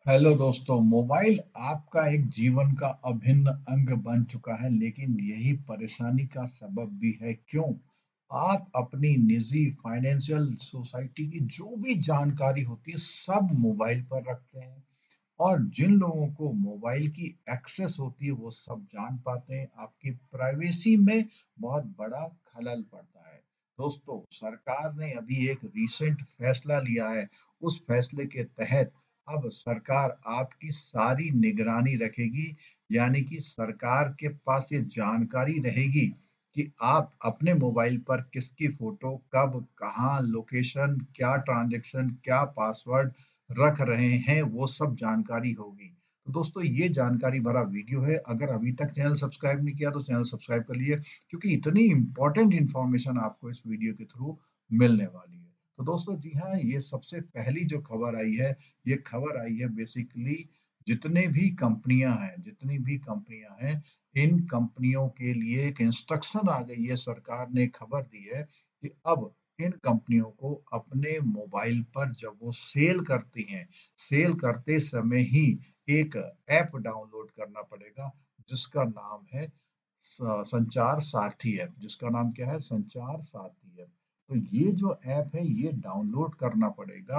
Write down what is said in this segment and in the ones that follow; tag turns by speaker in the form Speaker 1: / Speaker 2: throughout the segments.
Speaker 1: Hello दोस्तों, mobile आपका एक जीवन का अभिन्न अंग बन चुका है, लेकिन यही परेशानी का सबब भी है। क्यों? आप अपनी निजी फाइनेंशियल सोसाइटी की जो भी जानकारी होती है, सब मोबाइल पर रखते हैं। और जिन लोगों को मोबाइल की एक्सेस होती है, वो सब जान पाते हैं। आपकी प्राइवेसी में बहुत बड़ा खलल पड़ता है। दोस्तों, सरकार ने अभी एक रीसेंट फैसला लिया है। उस फैसले के तहत अब सरकार आपकी सारी निगरानी रखेगी, यानी कि सरकार के पास ये जानकारी रहेगी कि आप अपने मोबाइल पर किसकी फोटो, कब, कहाँ, लोकेशन, क्या ट्रांजैक्शन, क्या पासवर्ड रख रहे हैं, वो सब जानकारी होगी। तो दोस्तों, ये जानकारी भरा वीडियो है। अगर अभी तक चैनल सब्सक्राइब नहीं किया तो चैनल सब्सक्राइब कर लीजिए, क्योंकि इतनी इंपॉर्टेंट इंफॉर्मेशन आपको इस वीडियो के थ्रू मिलने वाली है। तो दोस्तों, जी हाँ, ये सबसे पहली जो खबर आई है, ये खबर आई है बेसिकली जितनी भी कंपनियां हैं, इन कंपनियों के लिए एक इंस्ट्रक्शन आ गई है। सरकार ने खबर दी है कि अब इन कंपनियों को अपने मोबाइल पर जब वो सेल करती हैं, सेल करते समय ही एक ऐप डाउनलोड करना पड़ेगा, जिसका नाम है संचार सारथी ऐप। जिसका नाम क्या है? संचार सारथी ऐप। तो ये जो ऐप है, ये डाउनलोड करना पड़ेगा।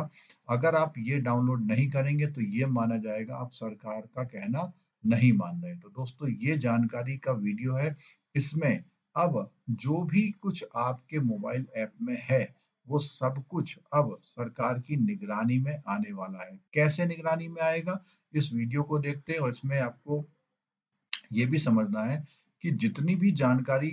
Speaker 1: अगर आप ये डाउनलोड नहीं करेंगे तो ये माना जाएगा आप सरकार का कहना नहीं मान रहे। तो दोस्तों, ये जानकारी का वीडियो है। इसमें अब जो भी कुछ आपके मोबाइल ऐप में है, वो सब कुछ अब सरकार की निगरानी में आने वाला है। कैसे निगरानी में आएगा? इस वीडियो को देखते हैं और इसमें आपको ये भी समझना है कि जितनी भी जानकारी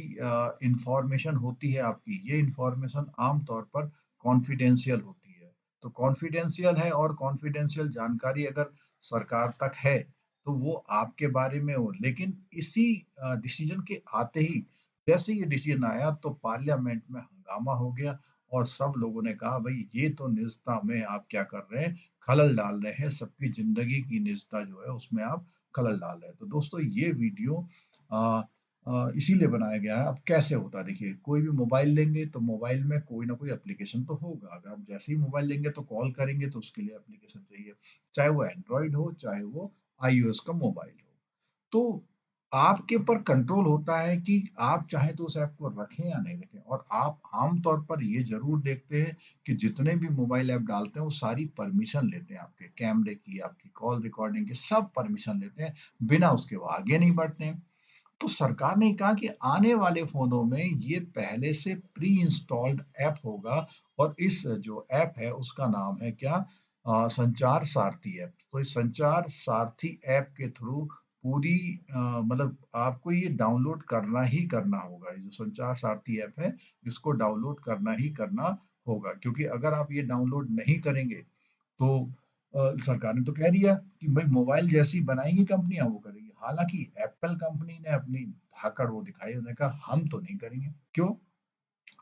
Speaker 1: इंफॉर्मेशन होती है आपकी, ये इंफॉर्मेशन आम तौर पर कॉन्फिडेंशियल होती है। तो कॉन्फिडेंशियल है, और कॉन्फिडेंशियल जानकारी अगर सरकार तक है, तो वो आपके बारे में हो। लेकिन इसी डिसीजन के आते ही, जैसे ये डिसीजन आया, तो पार्लियामेंट में हंगामा हो गया और सब लोगों ने कहा, भाई ये तो निजता में आप क्या कर रहे हैं, खलल डाल रहे हैं। सबकी जिंदगी की निजता जो है, उसमें आप खलल डाल रहे हैं। तो दोस्तों, ये वीडियो आ, इसीलिए बनाया गया है। अब कैसे होता है, देखिए, कोई भी मोबाइल लेंगे तो मोबाइल में कोई ना कोई एप्लीकेशन तो होगा। अगर आप जैसे ही मोबाइल लेंगे तो कॉल करेंगे, तो उसके लिए एप्लीकेशन चाहिए, चाहे वो एंड्रॉयड हो, चाहे वो आईओएस का मोबाइल हो। तो आपके ऊपर कंट्रोल होता है कि आप चाहे तो उस ऐप को रखें या नहीं रखें। और आप आम तौर पर ये जरूर देखते हैं कि जितने भी मोबाइल ऐप डालते हैं, वो सारी परमिशन लेते हैं, आपके कैमरे की, आपकी कॉल रिकॉर्डिंग की, सब परमिशन लेते हैं। बिना उसके वो आगे नहीं बढ़ते हैं। तो सरकार ने कहा कि आने वाले फोनों में ये पहले से प्री इंस्टॉल्ड ऐप होगा। और इस जो ऐप है, उसका नाम है क्या? संचार सारथी ऐप। तो इस संचार सारथी ऐप के थ्रू पूरी मतलब आपको ये डाउनलोड करना ही करना होगा। ये जो संचार सारथी ऐप है, इसको डाउनलोड करना ही करना होगा, क्योंकि अगर आप ये डाउनलोड नहीं करेंगे तो सरकार ने तो कह दिया कि भाई मोबाइल जैसी बनाएंगी कंपनियां, वो करेगी। हालांकि एप्पल कंपनी ने अपनी धाकड़ वो दिखाई, उन्होंने कहा हम तो नहीं करेंगे। क्यों?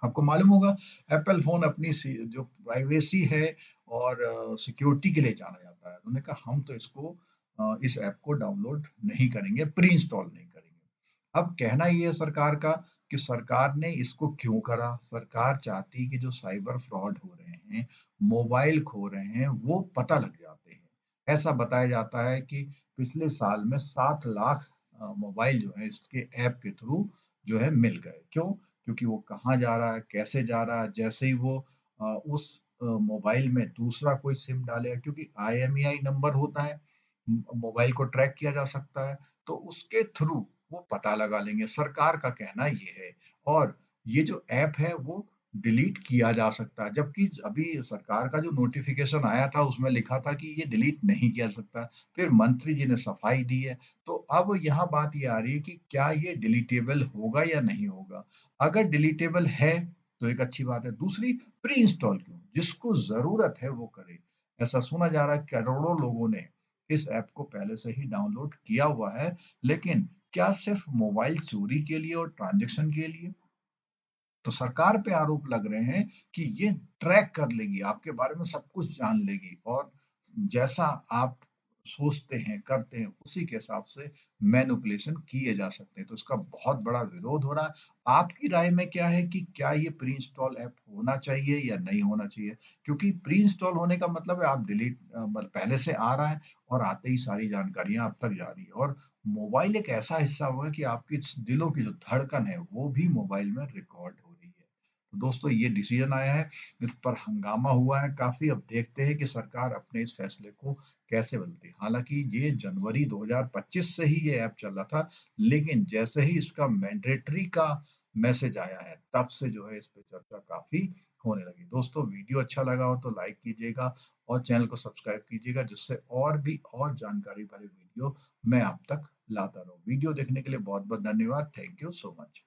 Speaker 1: आपको मालूम होगा, एप्पल फोन अपनी जो प्राइवेसी है और सिक्योरिटी के लिए जाना जाता है। उन्होंने कहा हम तो इसको इस ऐप को डाउनलोड नहीं करेंगे, प्री इंस्टॉल नहीं करेंगे। अब कहना ये है सरकार का कि सरकार ने इसको क्यों करा। सरकार चाहती कि जो साइबर फ्रॉड हो रहे हैं, मोबाइल खो रहे हैं, वो पता लग जाते हैं। ऐसा बताया जाता है कि पिछले साल में 7 लाख मोबाइल जो है, इसके ऐप के थ्रू जो है मिल गए। क्यों? क्योंकि वो कहाँ जा रहा है, कैसे जा रहा है, जैसे ही वो उस मोबाइल में दूसरा कोई सिम डालेगा, क्योंकि आईएमईआई नंबर होता है, मोबाइल को ट्रैक किया जा सकता है, तो उसके थ्रू वो पता लगा लेंगे। सरकार का कहना ये है। और ये जो ऐप है, वो डिलीट किया जा सकता है, जबकि अभी सरकार का जो नोटिफिकेशन आया था, उसमें लिखा था कि ये डिलीट नहीं किया जा सकता। फिर मंत्री जी ने सफाई दी है। तो अब यहाँ बात ये आ रही है कि क्या ये डिलीटेबल होगा या नहीं होगा। अगर डिलीटेबल है तो एक अच्छी बात है। दूसरी, प्री इंस्टॉल क्यों? जिसको जरूरत है वो करे। ऐसा सुना जा रहा है करोड़ों लोगों ने इस ऐप को पहले से ही डाउनलोड किया हुआ है। लेकिन क्या सिर्फ मोबाइल चोरी के लिए और ट्रांजैक्शन के लिए? तो सरकार पे आरोप लग रहे हैं कि ये ट्रैक कर लेगी, आपके बारे में सब कुछ जान लेगी, और जैसा आप सोचते हैं, करते हैं, उसी के हिसाब से मैनिपुलेशन किए जा सकते हैं। तो इसका बहुत बड़ा विरोध हो रहा है। आपकी राय में क्या है कि क्या ये प्री इंस्टॉल ऐप होना चाहिए या नहीं होना चाहिए? क्योंकि प्री इंस्टॉल होने का मतलब है आप पहले से आ रहा है और आते ही सारी जानकारियाँ आप तक जा रही है और मोबाइल एक ऐसा हिस्सा होगा कि आपकी दिलों की जो धड़कन है, वो भी मोबाइल में रिकॉर्ड हो रही है। तो दोस्तों ये डिसीजन आया है, इस पर हंगामा हुआ है काफ़ी। अब देखते हैं कि सरकार अपने इस फैसले को कैसे बदलती है। हालाँकि ये जनवरी 2025 से ही ये ऐप चल रहा था, लेकिन जैसे ही इसका मैंडेटरी का मैसेज आया है, तब से जो है इस पे चर्चा काफ़ी होने लगी। दोस्तों वीडियो अच्छा लगा हो तो लाइक कीजिएगा और चैनल को सब्सक्राइब कीजिएगा, जिससे और भी और जानकारी भरे वीडियो मैं आप तक लाता रहूँ। वीडियो देखने के लिए बहुत-बहुत धन्यवाद। Thank you so much.